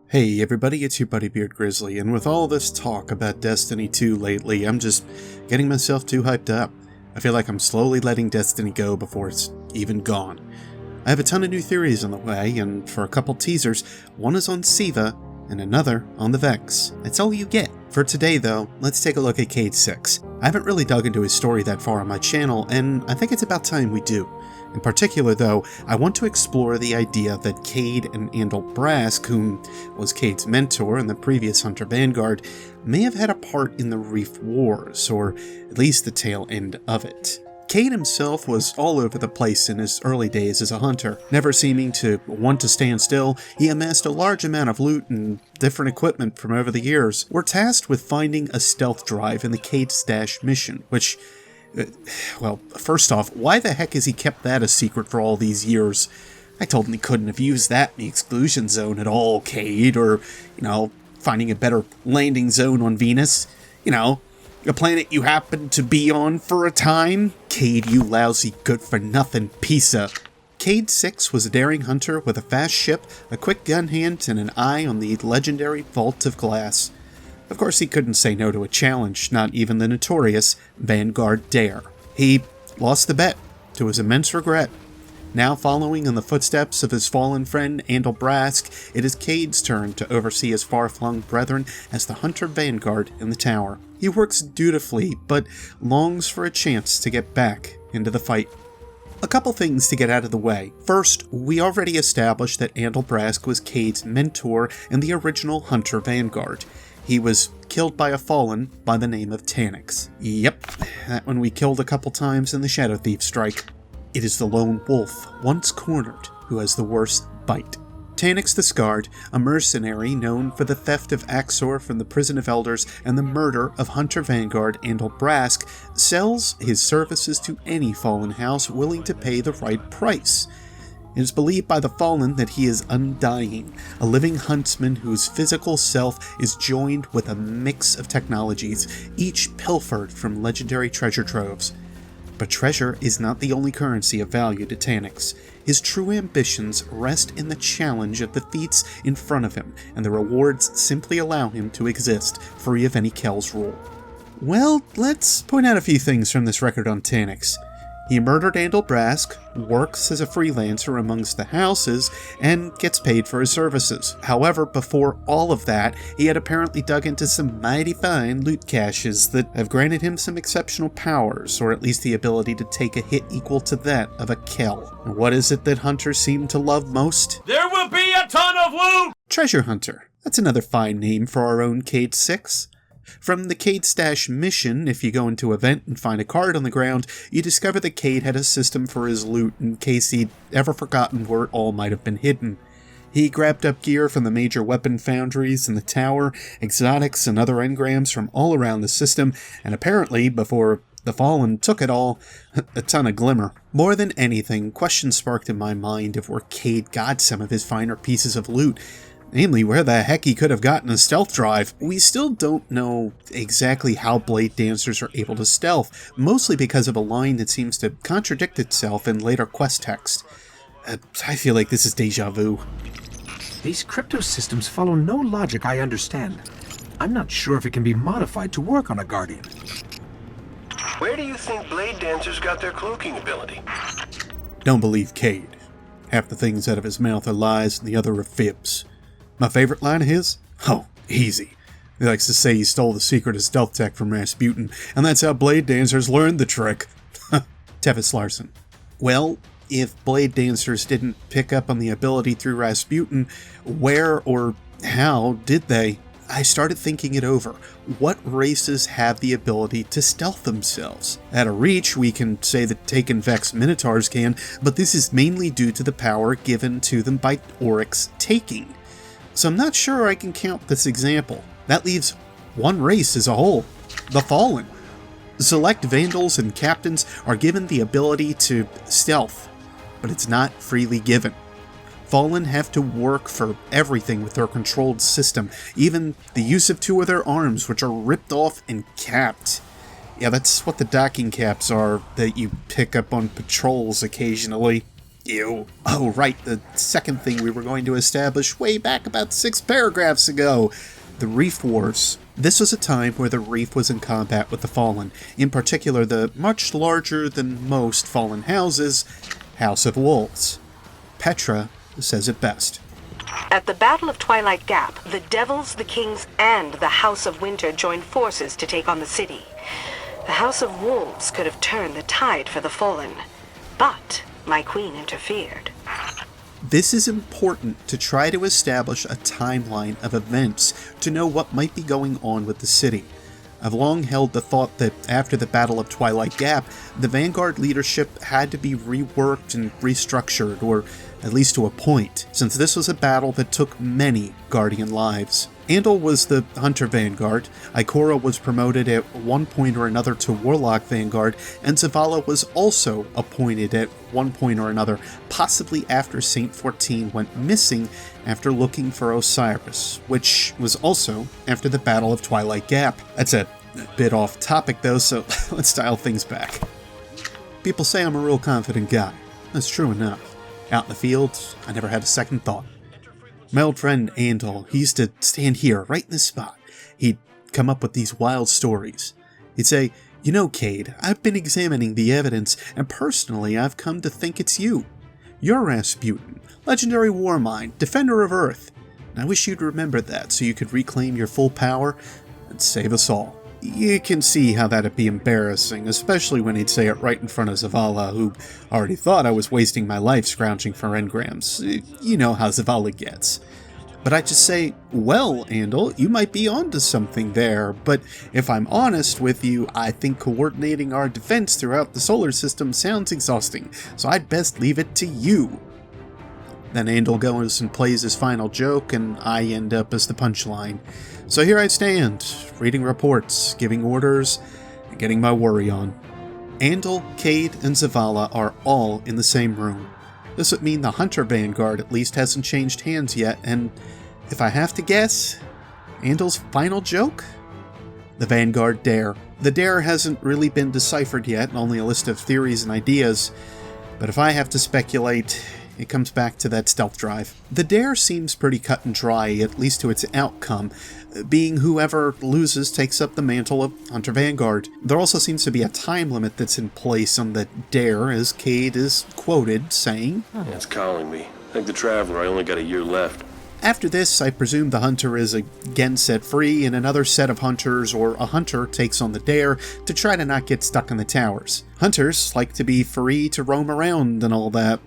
Hey everybody, it's your buddy Beard Grizzly, and with all this talk about Destiny 2 lately, I'm just getting myself too hyped up. I feel like I'm slowly letting Destiny go before it's even gone. I have a ton of new theories on the way, and for a couple teasers, one is on Siva, and another on the Vex. That's all you get. For today though, let's take a look at CAYDE'S 6. I haven't really dug into his story that far on my channel, and I think it's about time we do. In particular though, I want to explore the idea that CAYDE and Andal Brask, whom was CAYDE's mentor in the previous Hunter Vanguard, may have had a part in the REEF Wars, or at least the tail end of it. CAYDE himself was all over the place in his early days as a hunter. Never seeming to want to stand still, he amassed a large amount of loot and different equipment from over the years. We're tasked with finding a stealth drive in the CAYDE'S mission, which... well, first off, why the heck has he kept that a secret for all these years? I told him he couldn't have used that in the exclusion zone at all, CAYDE, or, finding a better landing zone on Venus. A planet you happened to be on for a time? CAYDE, you lousy good-for-nothing piece of... CAYDE'S 6 was a daring hunter with a fast ship, a quick gun hand, and an eye on the legendary Vault of Glass. Of course, he couldn't say no to a challenge, not even the notorious Vanguard Dare. He lost the bet, to his immense regret. Now following in the footsteps of his fallen friend Andal Brask, it is CAYDE's turn to oversee his far-flung brethren as the Hunter Vanguard in the tower. He works dutifully, but longs for a chance to get back into the fight. A couple things to get out of the way. First, we already established that Andal Brask was CAYDE's mentor in the original Hunter Vanguard. He was killed by a Fallen by the name of Taniks. Yep, that one we killed a couple times in the Shadow Thief strike. It is the lone wolf, once cornered, who has the worst bite. Taniks the Scarred, a mercenary known for the theft of Axor from the Prison of Elders and the murder of Hunter Vanguard Andal Brask, sells his services to any Fallen house willing to pay the right price. It is believed by the Fallen that he is undying, a living huntsman whose physical self is joined with a mix of technologies, each pilfered from legendary treasure troves. But treasure is not the only currency of value to Taniks. His true ambitions rest in the challenge of the feats in front of him, and the rewards simply allow him to exist, free of any Kel's rule. Well, let's point out a few things from this record on Taniks. He murdered Andal Brask, works as a freelancer amongst the houses, and gets paid for his services. However, before all of that, he had apparently dug into some mighty fine loot caches that have granted him some exceptional powers, or at least the ability to take a hit equal to that of a Kel. And what is it that hunters seem to love most? There will be a ton of loot! Treasure Hunter. That's another fine name for our own CAYDE'S 6. From the CAYDE'S mission, if you go into an event and find a card on the ground, you discover that CAYDE had a system for his loot in case he'd ever forgotten where it all might have been hidden. He grabbed up gear from the major weapon foundries in the tower, exotics and other engrams from all around the system, and apparently, before the Fallen took it all, a ton of glimmer. More than anything, questions sparked in my mind of where CAYDE got some of his finer pieces of loot. Namely, where the heck he could have gotten a stealth drive. We still don't know exactly how Blade Dancers are able to stealth, mostly because of a line that seems to contradict itself in later quest text. I feel like this is deja vu. These crypto systems follow no logic I understand. I'm not sure if it can be modified to work on a Guardian. Where do you think Blade Dancers got their cloaking ability? Don't believe CAYDE. Half the things out of his mouth are lies and the other are fibs. My favorite line of his? Oh, easy. He likes to say he stole the secret of stealth tech from Rasputin, and that's how Blade Dancers learned the trick. Tevis Larson. Well, if Blade Dancers didn't pick up on the ability through Rasputin, where or how did they? I started thinking it over. What races have the ability to stealth themselves? At a reach, we can say that Taken Vex Minotaurs can, but this is mainly due to the power given to them by Oryx's taking. So I'm not sure I can count this example. That leaves one race as a whole, the Fallen. Select Vandals and Captains are given the ability to stealth, but it's not freely given. Fallen have to work for everything with their controlled system, even the use of two of their arms, which are ripped off and capped. Yeah, that's what the docking caps are that you pick up on patrols occasionally. Ew. Oh, right, the second thing we were going to establish way back about 6 paragraphs ago. The Reef Wars. This was a time where the Reef was in combat with the Fallen, in particular the much larger than most Fallen houses, House of Wolves. Petra says it best. At the Battle of Twilight Gap, the Devils, the Kings, and the House of Winter joined forces to take on the city. The House of Wolves could have turned the tide for the Fallen, but my queen interfered. This is important to try to establish a timeline of events to know what might be going on with the city. I've long held the thought that after the Battle of Twilight Gap, the Vanguard leadership had to be reworked and restructured, or at least to a point, since this was a battle that took many Guardian lives. Andal was the Hunter Vanguard, Ikora was promoted at one point or another to Warlock Vanguard, and Zavala was also appointed at one point or another, possibly after Saint 14 went missing after looking for Osiris, which was also after the Battle of Twilight Gap. That's a bit off topic though, so let's dial things back. People say I'm a real confident guy. That's true enough. Out in the field, I never had a second thought. My old friend Andal, he used to stand here, right in this spot. He'd come up with these wild stories. He'd say, "You know, Cade, I've been examining the evidence, and personally I've come to think it's you. You're Rasputin, legendary war mind, defender of Earth. And I wish you'd remember that so you could reclaim your full power and save us all." You can see how that'd be embarrassing, especially when he'd say it right in front of Zavala, who already thought I was wasting my life scrounging for engrams. You know how Zavala gets. But I just say, well, Andal, you might be onto something there, but if I'm honest with you, I think coordinating our defense throughout the solar system sounds exhausting, so I'd best leave it to you. Then Andal goes and plays his final joke, and I end up as the punchline. So here I stand, reading reports, giving orders, and getting my worry on. Andal, Cade, and Zavala are all in the same room. This would mean the Hunter Vanguard at least hasn't changed hands yet, and if I have to guess, Andal's final joke? The Vanguard Dare. The Dare hasn't really been deciphered yet, only a list of theories and ideas, but if I have to speculate, it comes back to that stealth drive. The Dare seems pretty cut and dry, at least to its outcome, being whoever loses takes up the mantle of Hunter Vanguard. There also seems to be a time limit that's in place on the Dare, as Cade is quoted saying, It's calling me. Like the Traveler, I only got a year left. After this, I presume the Hunter is again set free, and another set of Hunters or a Hunter takes on the Dare to try to not get stuck in the towers. Hunters like to be free to roam around and all that.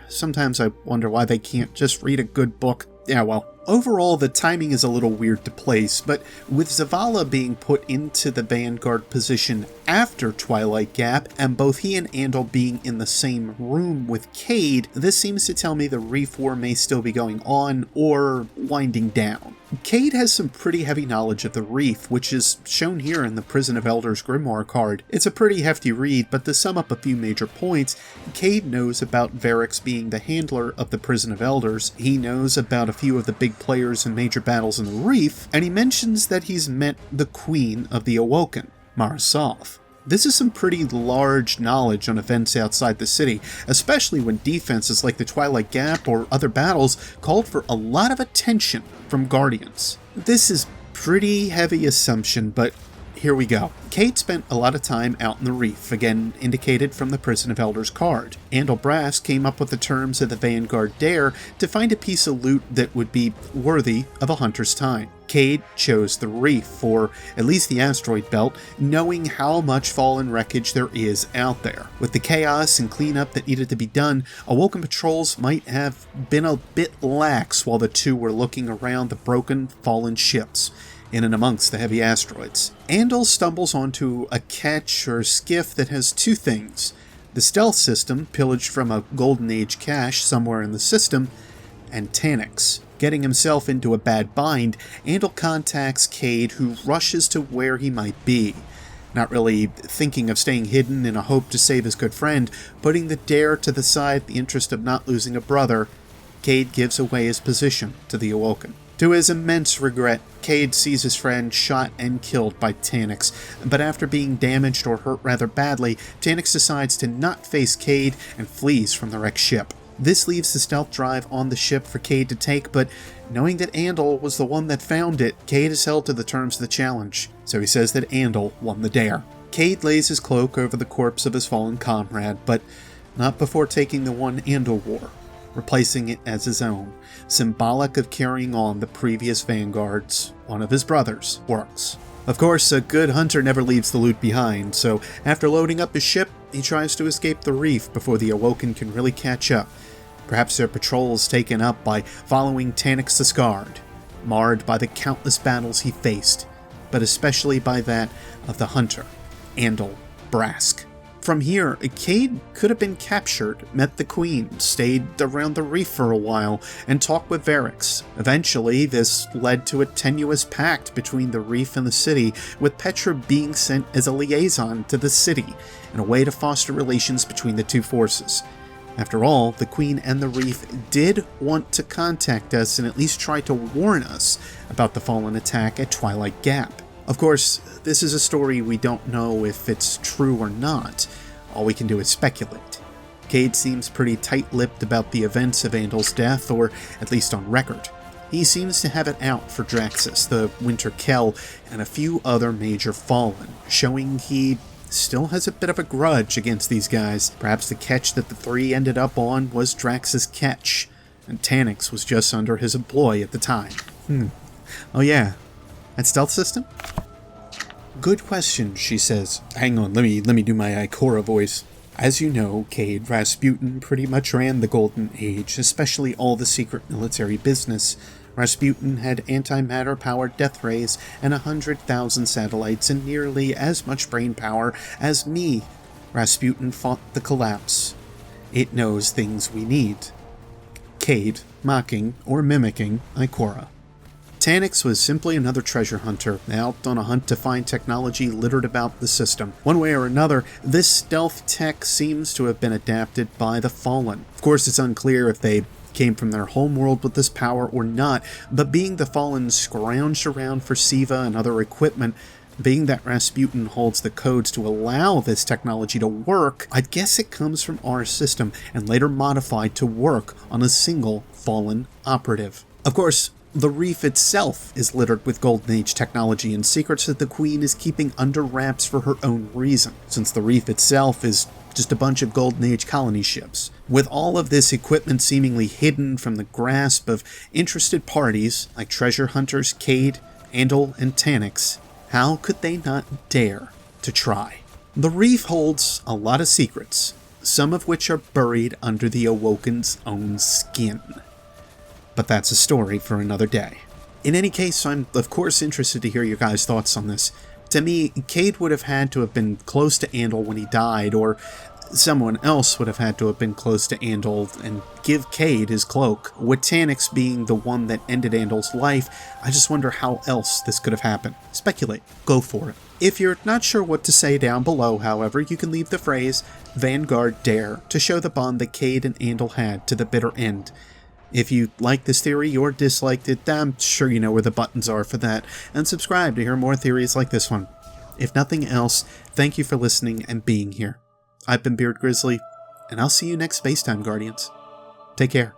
Sometimes I wonder why they can't just read a good book. Yeah, well. Overall, the timing is a little weird to place, but with Zavala being put into the Vanguard position after Twilight Gap, and both he and Andal being in the same room with Cade, this seems to tell me the Reef War may still be going on, or winding down. Cade has some pretty heavy knowledge of the Reef, which is shown here in the Prison of Elders Grimoire card. It's a pretty hefty read, but to sum up a few major points, Cade knows about Varix being the handler of the Prison of Elders, he knows about a few of the big players in major battles in the Reef, and he mentions that he's met the Queen of the Awoken, Mara Sov. This is some pretty large knowledge on events outside the city, especially when defenses like the Twilight Gap or other battles called for a lot of attention from Guardians. This is pretty heavy assumption, but here we go. Cade spent a lot of time out in the Reef, again indicated from the Prison of Elders card. Andal Brass came up with the terms of the Vanguard Dare to find a piece of loot that would be worthy of a hunter's time. Cade chose the Reef for at least the asteroid belt, knowing how much fallen wreckage there is out there. With the chaos and cleanup that needed to be done, Awoken patrols might have been a bit lax while the two were looking around the broken, fallen ships in and amongst the heavy asteroids. Andal stumbles onto a ketch or skiff that has two things: the stealth system, pillaged from a Golden Age cache somewhere in the system, and Tannix. Getting himself into a bad bind, Andal contacts Cade, who rushes to where he might be. Not really thinking of staying hidden in a hope to save his good friend, putting the Dare to the side in the interest of not losing a brother, Cade gives away his position to the Awoken. To his immense regret, Cade sees his friend shot and killed by Tannix, but after being damaged or hurt rather badly, Tannix decides to not face Cade and flees from the wrecked ship. This leaves the stealth drive on the ship for Cayde to take, but knowing that Andal was the one that found it, Cayde is held to the terms of the challenge, so he says that Andal won the dare. Cayde lays his cloak over the corpse of his fallen comrade, but not before taking the one Andal wore, replacing it as his own, symbolic of carrying on the previous Vanguard's, one of his brothers, works. Of course, a good hunter never leaves the loot behind, so after loading up his ship, he tries to escape the reef before the Awoken can really catch up. Perhaps their patrol is taken up by following Taniks the Scarred, marred by the countless battles he faced, but especially by that of the hunter, Andal Brask. From here, Cayde could have been captured, met the Queen, stayed around the reef for a while, and talked with Varix. Eventually, this led to a tenuous pact between the reef and the city, with Petra being sent as a liaison to the city, in a way to foster relations between the two forces. After all, the Queen and the reef did want to contact us and at least try to warn us about the Fallen attack at Twilight Gap. Of course, this is a story we don't know if it's true or not. All we can do is speculate. Cayde seems pretty tight-lipped about the events of Andal's death, or at least on record. He seems to have it out for Draxus, the Winter Kell, and a few other major Fallen, showing he still has a bit of a grudge against these guys. Perhaps the ketch that the three ended up on was Draxus' ketch, and Taniks was just under his employ at the time. Oh yeah, that stealth system? Good question, she says. Hang on, let me do my Ikora voice. As you know, Cayde, Rasputin pretty much ran the Golden Age, especially all the secret military business. Rasputin had antimatter-powered death rays and 100,000 satellites and nearly as much brain power as me. Rasputin fought the collapse. It knows things we need. Cayde, mocking or mimicking Ikora. Taniks was simply another treasure hunter, out on a hunt to find technology littered about the system. One way or another, this stealth tech seems to have been adapted by the Fallen. Of course, it's unclear if they came from their homeworld with this power or not, but being the Fallen scrounged around for Siva and other equipment, being that Rasputin holds the codes to allow this technology to work, I'd guess it comes from our system and later modified to work on a single Fallen operative. Of course, the reef itself is littered with Golden Age technology and secrets that the Queen is keeping under wraps for her own reason, since the reef itself is just a bunch of Golden Age colony ships. With all of this equipment seemingly hidden from the grasp of interested parties like treasure hunters Cayde, Andal, and Taniks, how could they not dare to try? The reef holds a lot of secrets, some of which are buried under the Awoken's own skin. But that's a story for another day. In any case, I'm of course interested to hear your guys' thoughts on this. To me, Cayde would have had to have been close to Andal when he died, or someone else would have had to have been close to Andal and give Cayde his cloak. With Taniks being the one that ended Andal's life, I just wonder how else this could have happened. Speculate. Go for it. If you're not sure what to say down below, however, you can leave the phrase Vanguard Dare to show the bond that Cayde and Andal had to the bitter end. If you like this theory or disliked it, I'm sure you know where the buttons are for that, and subscribe to hear more theories like this one. If nothing else, thank you for listening and being here. I've been Beard Grizzly, and I'll see you next Spacetime Guardians. Take care.